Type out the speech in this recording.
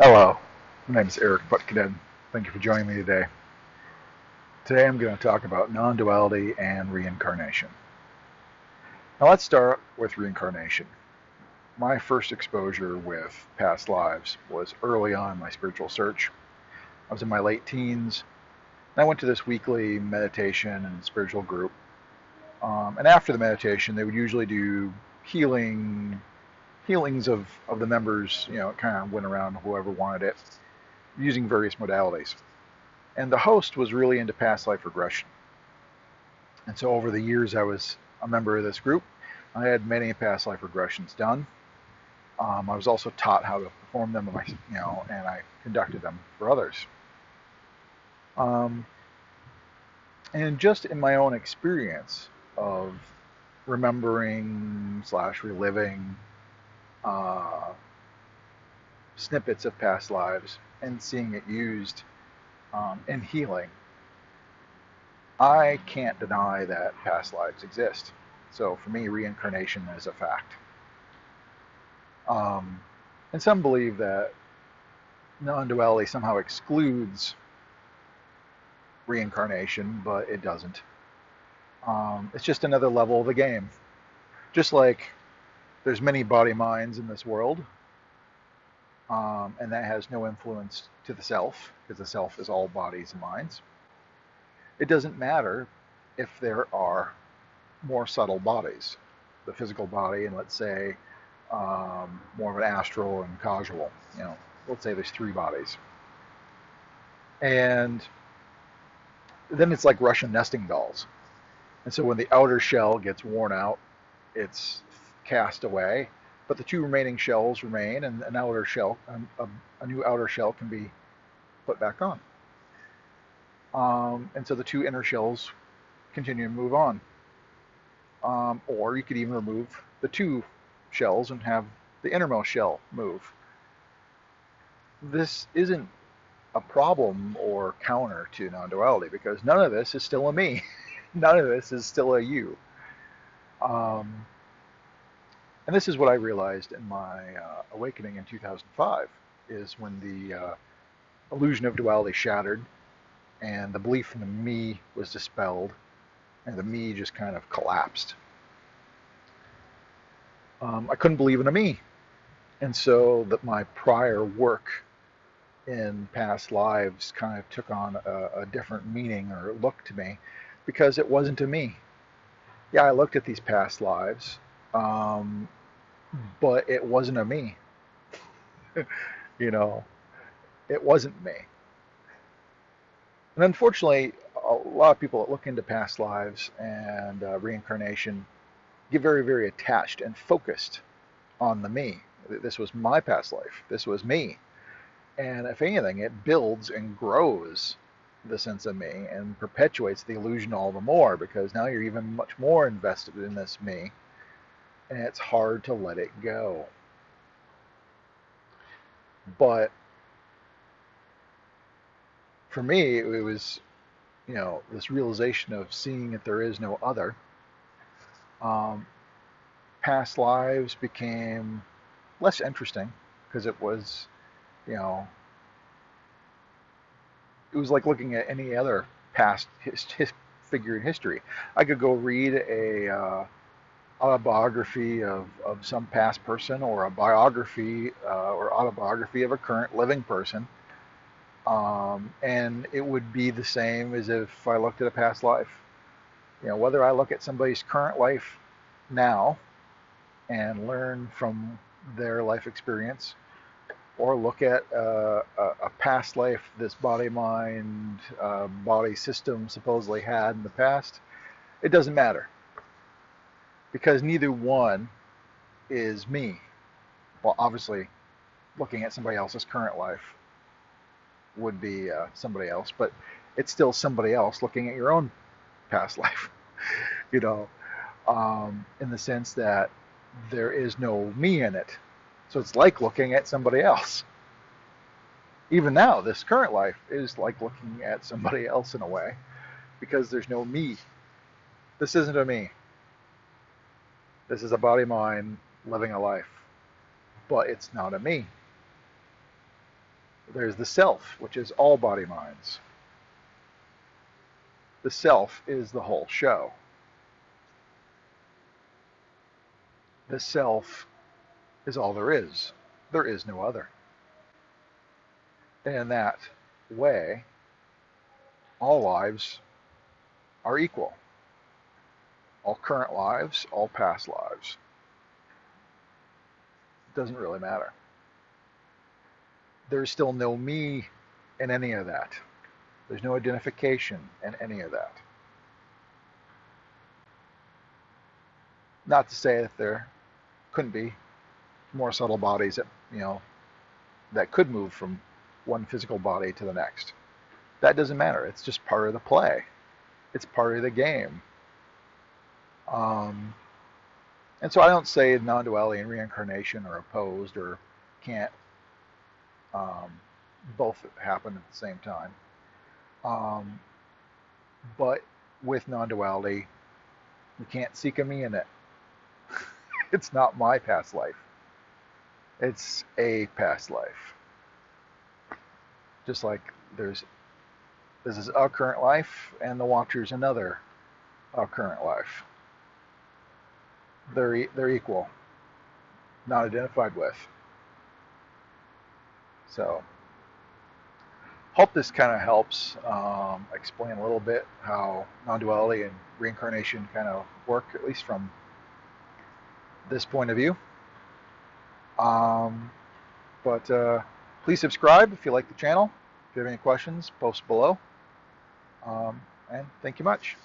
Hello, my name is Eric Putkonen. Thank you for joining me today. Today I'm going to talk about non-duality and reincarnation. Now let's start with reincarnation. My first exposure with past lives was early on in my spiritual search. I was in my late teens, and I went to this weekly meditation and spiritual group. And after the meditation, they would usually do healings of the members. It kind of went around whoever wanted it, using various modalities. And the host was really into past life regression. And so over the years, I was a member of this group. I had many past life regressions done. I was also taught how to perform them, and I conducted them for others. Um, and just in my own experience of remembering / reliving snippets of past lives and seeing it used in healing, I can't deny that past lives exist. So for me, reincarnation is a fact. Um, and some believe that non-duality somehow excludes reincarnation, but it doesn't. It's just another level of the game. Just like there's many body minds in this world, and that has no influence to the self, because the self is all bodies and minds. It doesn't matter if there are more subtle bodies, the physical body, and let's say more of an astral and causal. Let's say there's three bodies, and then it's like Russian nesting dolls. And so when the outer shell gets worn out, it's cast away, but the two remaining shells remain, and an outer shell, a new outer shell, can be put back on. And so the two inner shells continue to move on. Or you could even remove the two shells and have the innermost shell move. This isn't a problem or counter to non-duality, because none of this is still a me. None of this is still a you. Um, and this is what I realized in my awakening in 2005, is when the illusion of duality shattered and the belief in the me was dispelled and the me just kind of collapsed. I couldn't believe in a me. And so that my prior work in past lives kind of took on a different meaning or look to me, because it wasn't a me. Yeah, I looked at these past lives, um, but it wasn't a me. you know, it wasn't me. And unfortunately, a lot of people that look into past lives and reincarnation get very, very attached and focused on the me. This was my past life. This was me. And if anything, it builds and grows the sense of me and perpetuates the illusion all the more, because now you're even much more invested in this me, and it's hard to let it go. But for me, it was, this realization of seeing that there is no other. Um, Past lives became less interesting, because it was, you know, it was like looking at any other past figure in history. I could go read a autobiography of some past person, or a biography or autobiography of a current living person, and it would be the same as if I looked at a past life. Whether I look at somebody's current life now and learn from their life experience, or look at a past life this body mind body system supposedly had in the past, it doesn't matter, because neither one is me. Well, obviously, looking at somebody else's current life would be somebody else, but it's still somebody else looking at your own past life, you know, in the sense that there is no me in it. So it's like looking at somebody else. Even now, this current life is like looking at somebody else in a way, because there's no me. This isn't a me. This is a body mind living a life, but it's not a me. There's the self, which is all body minds. The self is the whole show. The self is all there is. There is no other. And in that way, all lives are equal. All current lives, all past lives. It doesn't really matter. There's still no me in any of that. There's no identification in any of that. Not to say that there couldn't be more subtle bodies that, that could move from one physical body to the next. That doesn't matter. It's just part of the play. It's part of the game. And so I don't say non-duality and reincarnation are opposed or can't both happen at the same time. But with non-duality, you can't seek a me in it. It's not my past life. It's a past life. Just like this is a current life, and the Watcher's another current life. They're equal, not identified with. So, hope this kind of helps explain a little bit how non-duality and reincarnation kind of work, at least from this point of view. But please subscribe if you like the channel. If you have any questions, post below. And thank you much.